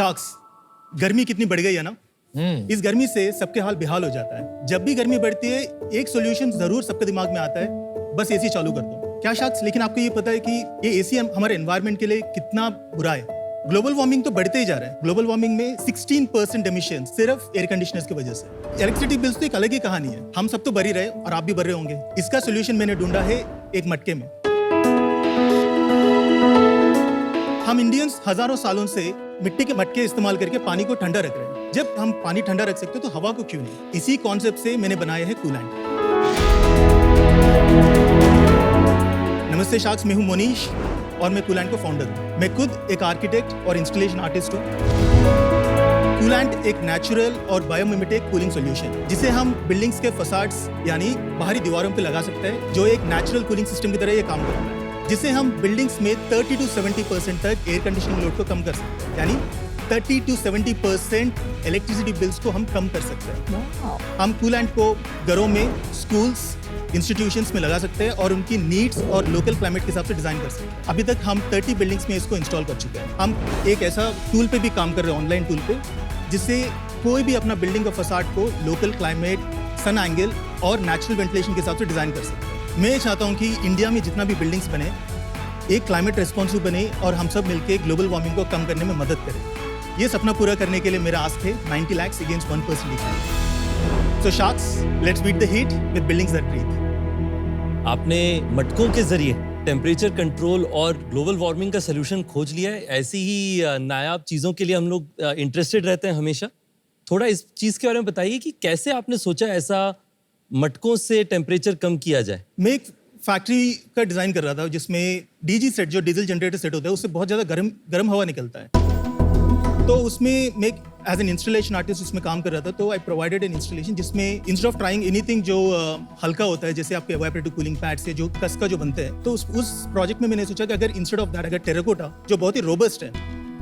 Sharks, गर्मी कितनी बढ़ गई है ना। इस गर्मी से सबके हाल बेहाल हो जाता है। जब भी गर्मी बढ़ती है एक सॉल्यूशन जरूर सबके दिमाग में आता है, बस एसी चालू कर दो। क्या शार्क्स, लेकिन आपको ये पता है कि ये एसी हमारे एनवायरनमेंट के लिए कितना बुरा है। ग्लोबल वार्मिंग तो बढ़ते ही जा रहा है। ग्लोबल वार्मिंग में 16% एमिशन सिर्फ एयर कंडीशनर्स की वजह से। इलेक्ट्रिसिटी बिल्स तो एक अलग ही कहानी है, हम सब तो भर ही रहे और आप भी भर रहे होंगे। इसका सोल्यूशन मैंने ढूंढा है एक मटके में। हम इंडियंस हजारों सालों से मिट्टी के मटके इस्तेमाल करके पानी को ठंडा रख रहे हैं। जब हम पानी ठंडा रख सकते हैं तो हवा को क्यों नहीं। इसी कॉन्सेप्ट से मैंने बनाया है कूलेंट। नमस्ते शार्क्स, मैं हूं मोनीश और मैं कूलेंट को फाउंडर हूं। मैं खुद एक आर्किटेक्ट और इंस्टॉलेशन आर्टिस्ट हूं। कूलेंट एक नेचुरल और बायोमिमेटिक कूलिंग सॉल्यूशन जिसे हम बिल्डिंग्स के फसाड्स यानी बाहरी दीवारों पे लगा सकते हैं, जो एक नेचुरल कूलिंग सिस्टम की तरह ये काम करता है, जिससे हम बिल्डिंग्स में 30 to 70% तक एयर कंडीशनिंग लोड को कम कर सकते हैं। यानी 30 to 70% इलेक्ट्रिसिटी बिल्स को हम कम कर सकते हैं। हम कूलेंट को घरों में, स्कूल्स, इंस्टीट्यूशंस में लगा सकते हैं और उनकी नीड्स और लोकल क्लाइमेट के हिसाब से डिजाइन कर सकते हैं। अभी तक हम 30 बिल्डिंग्स में इसको इंस्टॉल कर चुके हैं। हम एक ऐसा टूल पे भी काम कर रहे हैं, ऑनलाइन टूल पे, जिससे कोई भी अपना बिल्डिंग का फसाड को लोकल क्लाइमेट, सन एंगल और नेचुरल वेंटिलेशन के हिसाब से डिजाइन कर सकते हैं। मैं चाहता हूं कि इंडिया में जितना भी बिल्डिंग्स बने एक क्लाइमेट रेस्पॉन्सिव बने और हम सब मिलकर ग्लोबल वार्मिंग को कम करने में मदद करें। ये सपना पूरा करने के लिए मेरा आस्क है 90 lakhs against 1% decline. So sharks, let's beat the heat with buildings that breathe. आपने मटकों के जरिए टेम्परेचर कंट्रोल और ग्लोबल वार्मिंग का सलूशन खोज लिया है। ऐसी ही नायाब चीज़ों के लिए हम लोग इंटरेस्टेड रहते हैं हमेशा। थोड़ा इस चीज़ के बारे में बताइए कि कैसे आपने सोचा ऐसा मटकों से टेम्परेचर कम किया जाए। मैं एक फैक्ट्री का डिज़ाइन कर रहा था जिसमें डीजी सेट, जो डीजल जनरेटर सेट होता है, उससे बहुत ज़्यादा गर्म हवा निकलता है। तो उसमें मैं एज एन इंस्टॉलेशन आर्टिस्ट उसमें काम कर रहा था। तो आई प्रोवाइडेड एन इंस्टॉलेशन जिसमें इंस्टेड ऑफ ट्राइंग एनीथिंग जो हल्का होता है, जैसे आपके एवापोरेटिव कूलिंग पैड से जो कसका जो बनते हैं, तो उस प्रोजेक्ट में मैंने सोचा कि अगर इंस्टेड ऑफ दैट अगर टेराकोटा जो बहुत ही रोबस्ट है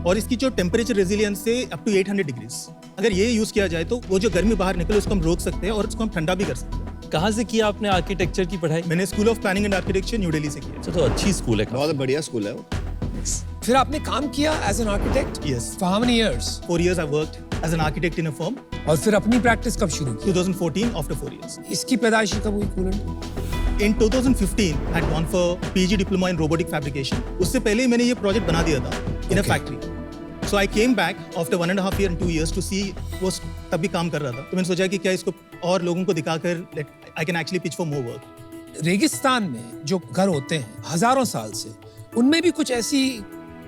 और इसकी जो टेम्परेचर रेजिलियंस से अप टू 800 डिग्रीज, अगर ये यूज़ किया जाए तो वो जो गर्मी बाहर निकले उसको हम रोक सकते हैं और उसको हम ठंडा भी कर सकते हैं। कहाँ से किया आपने आर्किटेक्चर की पढ़ाई? मैंने school of planning and architecture new Delhi से किया। तो अच्छी स्कूल है, बहुत बढ़िया स्कूल है वो। फिर आपने काम किया as an architect? Yes. For how many years? 4 years I worked as an architect in a firm. और फिर अपनी प्रैक्टिस कब शुरू की? 2014 after 4 years. इसकी पैदाइश कब हुई coolant? In 2015 I had gone for PG diploma in robotic fabrication. उससे पहले मैंने ये प्रोजेक्ट बना दिया था in a factory. So I came back after 1.5 year and 2 years to see वो तब भी काम कर रहा था। तो मैंने सोचा कि क्या इसको और लोगों को दिखाकर I can actually pitch for more work. रेगिस्तान में जो घर होते हैं हजारों साल से, उनमें भी कुछ ऐसी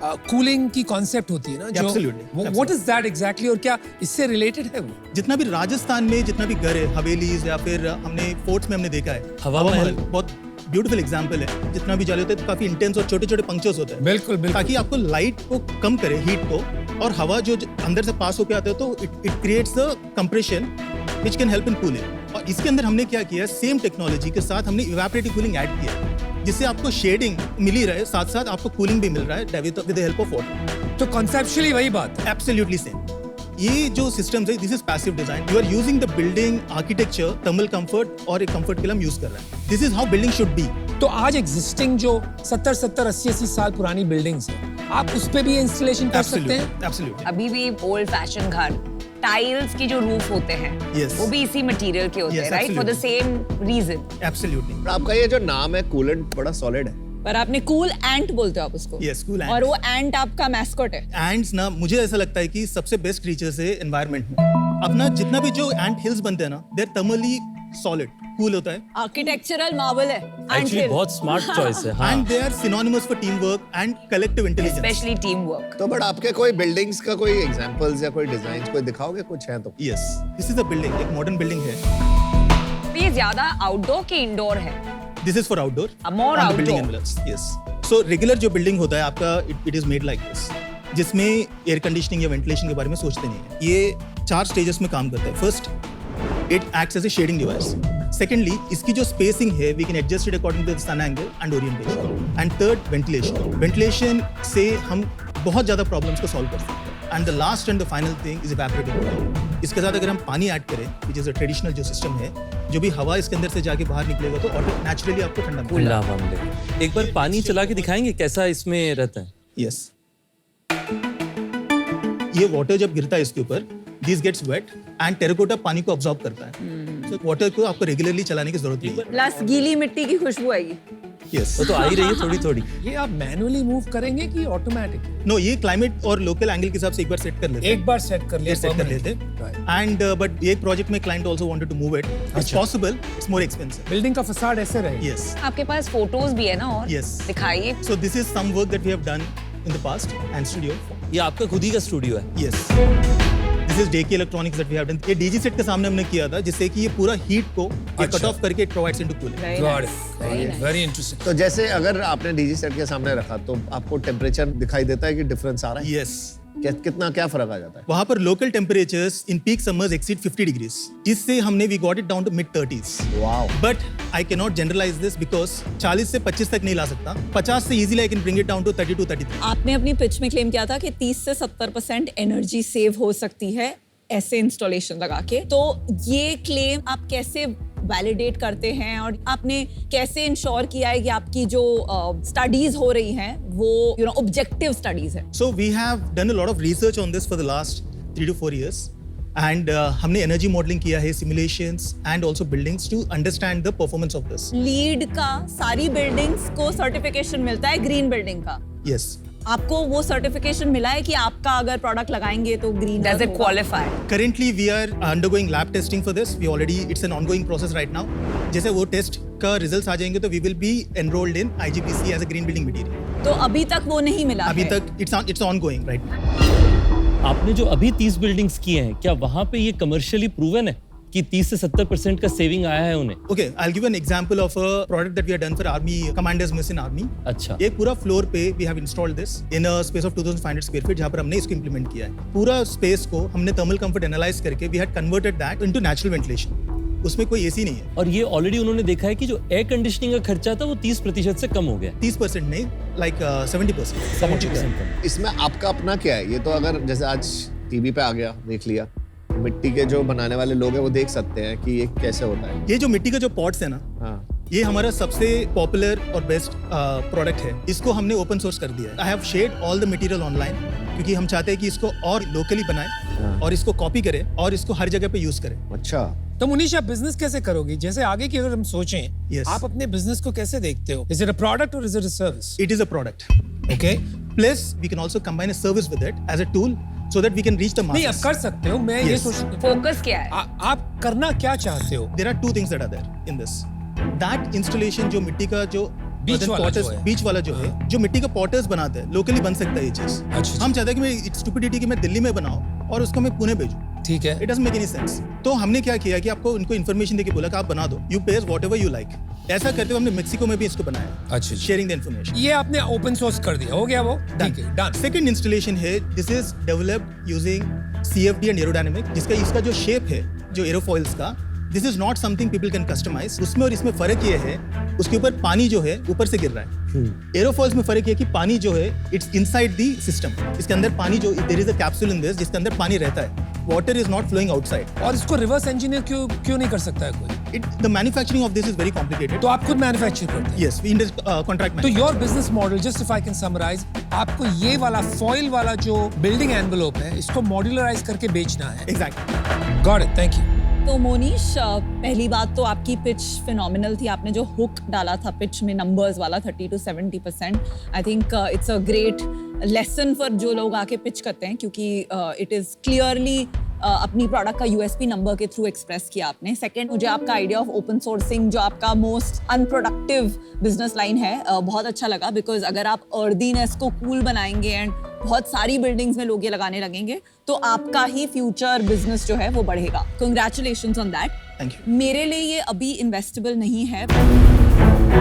कूलिंग की कॉन्सेप्ट होती है ना, जो व्हाट इज दैट एग्जैक्टली, और क्या इससे रिलेटेड है वो? जितना भी राजस्थान में जितना भी घर है, हवेलीज या फिर हमने फोर्ट्स में हमने देखा है, हवा महल बहुत ब्यूटीफुल एग्जांपल है। जितना भी जाले होते हैं तो काफी इंटेंस और छोटे छोटे पंक्चर्स होते हैं। बिल्कुल बिल्कुल। ताकि आपको लाइट को कम करे, हीट को, और हवा जो अंदर से पास होकर आता है तो it creates a compression which can help in cooling. और इसके अंदर हमने क्या किया, सेम टेक्नोलॉजी के साथ हमने इवेपोरेटिव कूलिंग ऐड किया, जिससे आपको शेडिंग मिल ही रहे, साथ साथ आपको कूलिंग भी मिल रहा है with the help of water. तो कॉन्सेप्चुअली वही बात है। Absolutely same. ये जो सिस्टम्स है, this is passive design. You are using the building architecture, thermal comfort और एक कंफर्ट के लिए हम यूज कर रहे हैं। This is how building should be. तो आज एग्जिस्टिंग जो 80 साल पुरानी बिल्डिंग्स हैं, आप उस पे भी इंस्टॉलेशन कर सकते हैं? एब्सोल्युटली। अभी भी ओल्ड फैशन घर, टाइल्स की जो रूफ होते हैं, Yes. वो भी इसी मटेरियल के होते Yes, हैं, right? For the same reason. Absolutely. आपका ये जो नाम है कूलेंट बड़ा सॉलिड है। पर आपने कूल एंट बोलते हो आप उसको। Yes, cool ant. और वो एंट आपका मैस्कॉट है। एंड्स ना, मुझे ऐसा लगता है कि सबसे बेस्ट क्रीचर्स है एनवायरनमेंट में। अपना जितना भी जो एंट हिल्स बनते हैं ना, they are thermally solid, cool होता है। आर्किटेक्चरल मार्वल है एक्चुअली बहुत स्मार्ट चॉइस है। हाँ। And they are synonymous for team work and collective intelligence. Especially team work. तो बट आपके कोई बिल्डिंग्स का कोई एग्जांपल्स या कोई डिजाइन्स कोई दिखाओगे, कुछ है तो? Yes, this is a building, एक मॉडर्न बिल्डिंग है। ये ज्यादा आउटडोर के इंडोर है? This is for outdoor. More outdoor. Yes. So regular जो बिल्डिंग होता है आपका, it is made like this, जिसमें एयर कंडीशनिंग या वेंटिलेशन के बारे में सोचते नहीं है। ये 4 स्टेजेस में काम करता है। First, it acts as a shading device. Secondly, इसकी जो स्पेसिंग है, we can adjust it according to the sun angle and orientation. And third, ventilation. Ventilation से हम बहुत ज्यादा प्रॉब्लम्स को सॉल्व कर सकते हैं। And the last and the final thing is evaporative cooling. इसके साथ अगर हम पानी ऐड करें, विच इज अ ट्रेडिशनल जो सिस्टम है, जो भी हवा इसके अंदर से जाके बाहर निकलेगा तो नेचुरली आपको ठंडा मिलेगा। हवा मिलेगा। एक बार पानी चला के दिखाएंगे कैसा इसमें रहता है? यस। ये वाटर जब गिरता है इसके ऊपर, this gets wet and terracotta पानी को अब्सॉर्ब करता है। सो वाटर को आपको रेगुलरली चलाने की जरूरत नहीं है। प्लस गीली मिट्टी की खुशबू आएगी। यस, वो तो आ ही रही है थोड़ी थोड़ी। ये आप मैनुअली मूव करेंगे कि ऑटोमेटिक? नो, ये क्लाइमेट और लोकल एंगल के हिसाब से एक बार सेट कर लेते हैं। एक बार सेट कर लिया, सेट कर लेते एंड बट ये प्रोजेक्ट में client also wanted to move it. It's possible, it's more expensive. Building का फसाड ऐसे रहे। यस, आपके पास फोटोज भी है ना? और Yes. दिखाइए। So this is some work that we have done in the past and studio. ये आपका खुद ही का स्टूडियो है? Yes, this is Deki electronics that we have done. ये डीजी सेट के सामने हमने किया था, जिससे कि ये पूरा हीट को कट ऑफ करके it provides into cooling. Got it, very interesting. तो जैसे अगर आपने डीजी सेट के सामने रखा तो आपको टेम्परेचर दिखाई देता है कि डिफरेंस आ रहा है? यस, कितना क्या फर्क आ जाता है? वहां पर local temperatures in peak summers exceed 50 degrees. इससे हमने we got it down to mid 30s। Wow. But I can not generalise this because 40 से 25 तक नहीं ला सकता। 50 से easily I can bring it down to 32, 33। आपने अपनी पिच में क्लेम किया था कि 30 से 70% एनर्जी सेव हो सकती है ऐसे इंस्टॉलेशन लगा के। तो ये क्लेम आप कैसे वैलिडेट करते हैं और आपने कैसे इंश्योर किया है कि आपकी जो स्टडीज हो रही हैं वो ऑब्जेक्टिव स्टडीज है? So we have done a lot of research on this for the last 3 to 4 years and हमने एनर्जी मॉडलिंग किया है, simulations and also buildings to understand the performance of this. LEED का सारी buildings को certification मिलता है green building का। Yes, आपको वो सर्टिफिकेशन मिला है कि आपका अगर प्रोडक्ट लगाएंगे तो green Does it qualify? currently we are undergoing lab testing for this. We already, it's an ongoing process right now. जैसे वो टेस्ट का रिजल्ट्स आ जाएंगे तो we will be enrolled in IGBC as a green building material. तो अभी तक वो नहीं मिला अभी है। तक it's ongoing right now. आपने जो अभी 30 बिल्डिंग्स किए हैं, क्या वहां पे ये कमर्शियली प्रूवन है कि 30 से 70% का सेविंग आया है उन्हें? Okay, I'll give you an example of a product that we have done for army commanders miss in army. अच्छा, एक पूरा फ्लोर पे we have installed this in a space of 2500 square feet जहाँ पर हमने इसको implement किया है। पूरा स्पेस को हमने thermal comfort analyze करके we had converted that into natural ventilation. उसमें कोई एसी नहीं है। और ये ऑलरेडी उन्होंने देखा है कि जो एयर कंडीशनिंग का खर्चा था वो 30% से कम हो गया। 30% नहीं, like 70%। 70% कम। इसमें आपका अपना क्या है? ये तो अगर जैसे आज टीवी पे आ गया, देख लिया, मिट्टी के जो बनाने वाले लोग हैं वो देख सकते हैं कि ये कैसे होता है। ये जो मिट्टी का जो पॉट्स है ना, हाँ, ये हमारा सबसे पॉपुलर और बेस्ट प्रोडक्ट है। इसको हमने ओपन सोर्स कर दिया है। I have shared all the material online क्योंकि हम चाहते हैं कि इसको और लोकली बनाएं और इसको कॉपी करें और इसको हर जगह पे यूज करें। अच्छा। तो मुनीश, आप बिजनेस कैसे करोगे? जैसे आगे की अगर हम सोचें, Yes. आप अपने बिजनेस को कैसे देखते हो? इज इट अ प्रोडक्ट और is it a service? It is a product. Okay, plus we can also combine a service with it as a tool so that we can reach the नहीं आप masses. कर सकते हो। मैं ये Yes. सोच, focus क्या है? आप करना क्या चाहते हो? There are two things that are there in this. That installation जो मिट्टी का जो बीच वाला potters, जो है। बीच वाला जो है, जो मिट्टी का पॉटर्स बनाते हैं, लोकली बन सकता है ये चीज। अच्छा। हम चाहते हैं कि मैं स्टुपिडिटी कि मैं दिल्ली में बनाऊं और उसको मैं पुणे भेजूं। ठीक है। It doesn't make any sense. तो हमने क्या किया कि आपको उनको इन्फॉर्मेशन देके बोला कि आप बना दो, you page whatever you like. ऐसा करते हुए हमने मेक्सिको में भी इसको बनाया। अच्छा। Sharing the information. ये आपने ओपन सोर्स कर दिया, हो गया वो? ठीक है, डन। सेकंड इंस्टॉलेशन है, this is developed using CFD and aerodynamic, जिसका इसका जो शेप है जो एरोफॉइल्स का, this is not something people can customise. उसमें और इसमें फर्क ये है, उसके ऊपर पानी जो है ऊपर से गिर रहा है। एरोफॉइल्स में फर्क ये है कि पानी जो है इट्स इनसाइड द सिस्टम। इसके अंदर पानी जो, there is a capsule in this जिसके अंदर पानी रहता है। Water is not flowing outside. और इसको रिवर्स इंजीनियर क्यों नहीं कर सकता है कोई? The manufacturing of this is very complicated. तो आप खुद मैन्युफैक्चर करते हैं? Yes, we contract. तो your business model, just if I can summarise, आपको ये वाला फॉइल वाला जो बिल्डिंग एनवेलोप है, इसको मॉड्यूलराइज करके बेचना है। Exactly. Got it, thank you. तो मोनीश, पहली बात तो आपकी पिच फिनोमिनल थी। आपने जो हुक डाला था पिच में नंबर्स वाला 30 to 70%, I think it's a great lesson for जो लोग आके पिच करते हैं, क्योंकि इट इज क्लियरली अपनी प्रोडक्ट का यूएसपी नंबर के थ्रू एक्सप्रेस किया आपने। सेकंड, मुझे आपका आइडिया ऑफ ओपन सोर्सिंग, जो आपका मोस्ट अनप्रोडक्टिव बिजनेस लाइन है, बहुत अच्छा लगा। बिकॉज अगर आप अर्दीनेस को कूल बनाएंगे एंड बहुत सारी बिल्डिंग्स में लोग ये लगाने लगेंगे तो आपका ही फ्यूचर बिजनेस जो है वो बढ़ेगा। Congratulations on that. Thank you. मेरे लिए ये अभी इन्वेस्टेबल नहीं है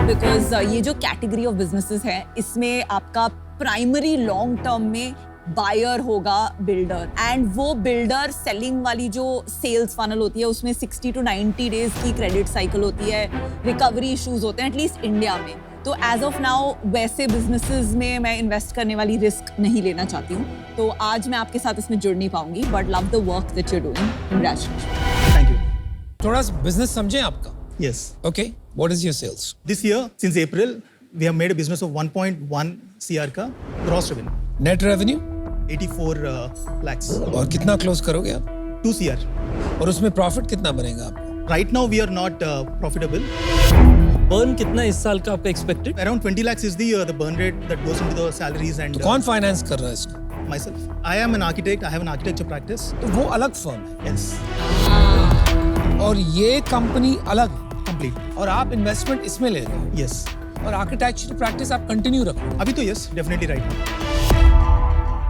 बिकॉज ये जो कैटेगरी ऑफ बिजनेसेस है, इसमें आपका प्राइमरी लॉन्ग टर्म में बायर होगा बिल्डर, एंड वो बिल्डर सेलिंग वाली जो सेल्स फनल होती है उसमें 60 to 90 डेज की क्रेडिट साइकिल होती है, रिकवरी इश्यूज होते हैं एटलीस्ट इंडिया में। तो एज ऑफ नाउ वैसे बिजनेसेस में मैं इन्वेस्ट करने वाली रिस्क नहीं लेना चाहती हूँ। तो आज मैं आपके साथ इसमें जुड़ नहीं पाऊंगी, but love the work that you are doing. Congratulations. Thank you. थोड़ा सा बिजनेस समझें आपका। Yes, okay, what is your sales? this year since April we have made a business of 1.1 CR का gross revenue. Net revenue? 84 lakhs. और कितना close करोगे आप? 2 CR. और उसमें प्रॉफिट कितना बनेगा आपका? Right now we are not profitable. Burn कितना इस साल का आपका expected? Around 20 lakhs is the burn rate that goes into the salaries and तो कौन फाइनेंस कर रहा है इसको? myself. I am an architect. I have an architecture practice. तो वो अलग फर्म है Yes, और ये कंपनी अलग है complete. और आप इन्वेस्टमेंट इसमें ले रहे हो Yes. और आर्किटेक्चर प्रैक्टिस आप कंटिन्यू रखो। अभी तो yes, definitely right now.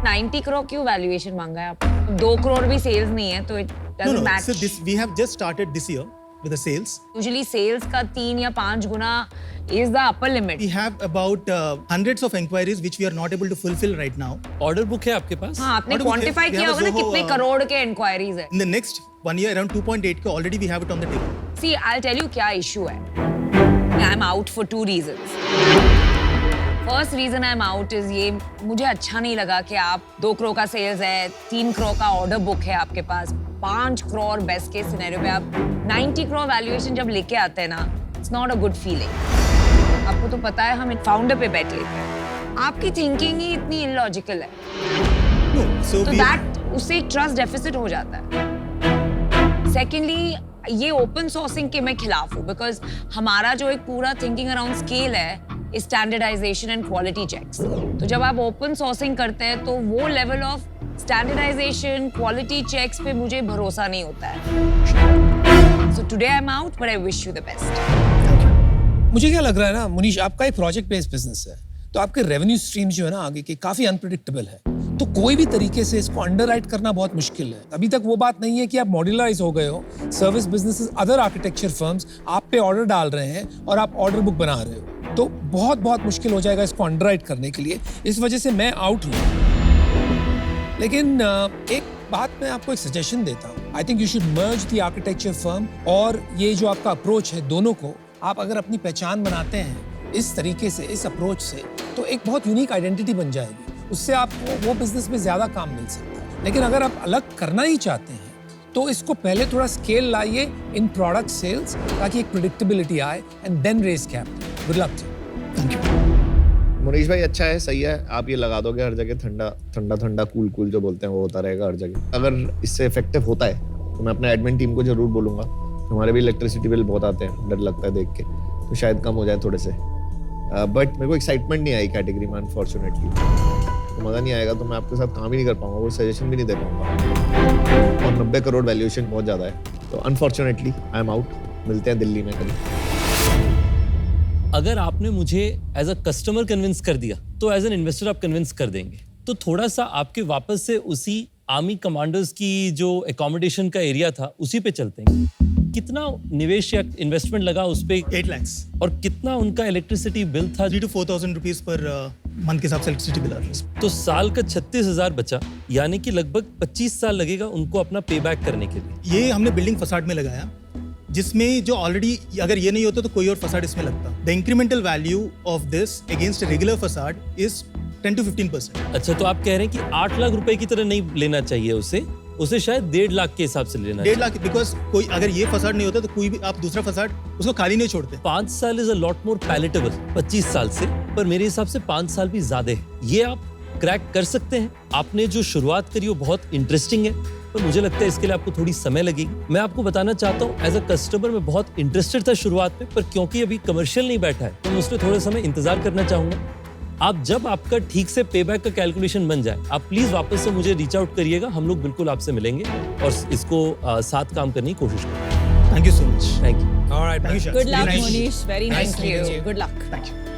90 crore क्यों वैल्यूएशन मांगा है आपने? 2 करोड़ भी सेल्स नहीं है तो it No, doesn't no. Match. So this we have just started this year with the sales. Usually sales का 3 या 5 गुना is the upper limit. We have about hundreds of inquiries which we are not able to fulfill right now. Order book है आपके पास? हाँ, आपने What do we quantify have? We किया have a होगा ना Zoho, कितने करोड़ के इंक्वायरीज है। In the next 1 year, around 2.8 के already we have it on the table. See I tell you क्या इशू है। I am out for 2 reasons. First reason I am out is ये मुझे अच्छा नहीं लगा कि आप 2 करोड़ का सेल्स है, 3 करोड़ का ऑर्डर बुक है आपके पास, 5 करोड़ बेस्ट केस सिनेरियो पे आप 90 करोड़ वैल्यूएशन जब लेके आते हैं ना, it's not a good feeling. आपको तो पता है हम फाउंडर पे बैठ लेते हैं, आपकी थिंकिंग ही इतनी इलॉजिकल है No, so तो we दैट उससे एक ट्रस्ट डेफिसिट हो जाता है। सेकेंडली ये ओपन सोर्सिंग के मैं खिलाफ हूँ बिकॉज हमारा जो एक पूरा थिंकिंग अराउंड स्केल है स्टैंडर्डाइजेशन एंड क्वालिटी चेक्स। तो जब आप ओपन सोर्सिंग करते हैं तो वो level of standardisation quality checks पे मुझे भरोसा नहीं होता है। So today I am out but I wish you the best. मुझे क्या लग रहा है ना मुनीश, आपका एक प्रोजेक्ट बेस्ड बिजनेस है तो आपके रेवेन्यू स्ट्रीम जो है ना आगे के काफी अनप्रेडिक्टेबल है, तो कोई भी तरीके से इसको अंडरराइट करना बहुत मुश्किल है। अभी तक वो बात नहीं है कि आप मॉड्यूलराइज हो गए हो, service businesses other architecture firms आप पे ऑर्डर डाल रहे हैं और आप ऑर्डर बुक बना रहे हो, तो बहुत बहुत मुश्किल हो जाएगा इसको अंडरराइट करने के लिए। इस वजह से मैं आउट हूँ। लेकिन एक बात मैं आपको एक सजेशन देता हूँ, I think you should merge the architecture firm और ये जो आपका अप्रोच है, दोनों को आप अगर अपनी पहचान बनाते हैं इस तरीके से, इस अप्रोच से, तो एक बहुत यूनिक आइडेंटिटी बन जाएगी। उससे आपको वो बिजनेस में ज्यादा काम मिल सकता है। लेकिन अगर आप अलग करना ही चाहते हैं तो इसको पहले थोड़ा स्केल लाइए इन प्रोडक्ट सेल्स ताकि एक प्रेडिक्टेबिलिटी आए and then raise capital. Good luck. thank you. Munish भाई अच्छा है, सही है, आप ये लगा दोगे हर जगह, ठंडा ठंडा ठंडा कूल कूल जो बोलते हैं वो होता रहेगा हर जगह। अगर इससे इफेक्टिव होता है तो मैं अपने एडमिन टीम को जरूर बोलूंगा। हमारे भी इलेक्ट्रिसिटी बिल बहुत आते हैं, डर लगता है देख के, तो शायद कम हो जाए थोड़े से। बट मेरे को एक्साइटमेंट नहीं आई कैटेगरी में अनफॉर्चुनेटली, तो मज़ा नहीं आएगा तो मैं आपके साथ काम ही नहीं कर पाऊंगा, वो सजेशन भी नहीं दे पाऊंगा। और 90 करोड़ वैल्यूएशन बहुत ज़्यादा है, तो अनफॉर्चुनेटली आई एम आउट। मिलते हैं दिल्ली में कभी। अगर आपने मुझे एज अ कस्टमर कन्विंस कर दिया तो एज एन इन्वेस्टर आप कन्विंस कर देंगे। तो थोड़ा सा आपके वापस से उसी आर्मी कमांडर्स की जो एकोमोडेशन का एरिया था उसी पे चलते हैं। कितना निवेश या इन्वेस्टमेंट लगा उस पे 8 lakhs. और कितना उनका इलेक्ट्रिसिटी बिल था? 3 to 4,000 rupees per month के हिसाब से इलेक्ट्रिसिटी बिल आ रहा है। तो साल का 36,000 बचा, यानी कि लगभग 25 साल लगेगा उनको अपना पे बैक करने के लिए। ये हमने बिल्डिंग फसाड में लगाया, जिसमें जो ऑलरेडी, अगर ये नहीं होता तो कोई और फसाड इसमें लगता। The incremental value of this against regular facade is 10 to 15%. अच्छा, तो आप कह रहे हैं कि 8 लाख रुपए की तरह नहीं लेना चाहिए उसे शायद 1.5 लाख के हिसाब से लेना 1.5 लाख, बिकॉज कोई अगर ये फसाड नहीं होता तो कोई भी आप दूसरा फसाड उसको खाली नहीं छोड़ते। 5 साल is a lot more palatable 25 साल से, पर मेरे हिसाब से 5 साल भी ज्यादा है। ये आप क्रैक कर सकते हैं। आपने जो शुरुआत करी वो बहुत इंटरेस्टिंग है, पर मुझे लगता है इसके लिए आपको थोड़ी समय लगेगी। मैं आपको बताना चाहता हूँ एज अ कस्टमर मैं बहुत इंटरेस्टेड था शुरुआत में, पर क्योंकि अभी कमर्शियल नहीं बैठा है तो मैं उसमें थोड़ा समय इंतजार करना चाहूंगा। आप जब आपका ठीक से पेबैक का कैलकुलेशन बन जाए, आप प्लीज वापस से मुझे रीच आउट करिएगा, हम लोग बिल्कुल आपसे मिलेंगे और इसको साथ काम करने की कोशिश करेंगे। Thank you so much. Thank you. All right, Thank you, Shah. Good luck, Very nice. Monish. Very nice Thank meeting you. you. Good luck. Thank you.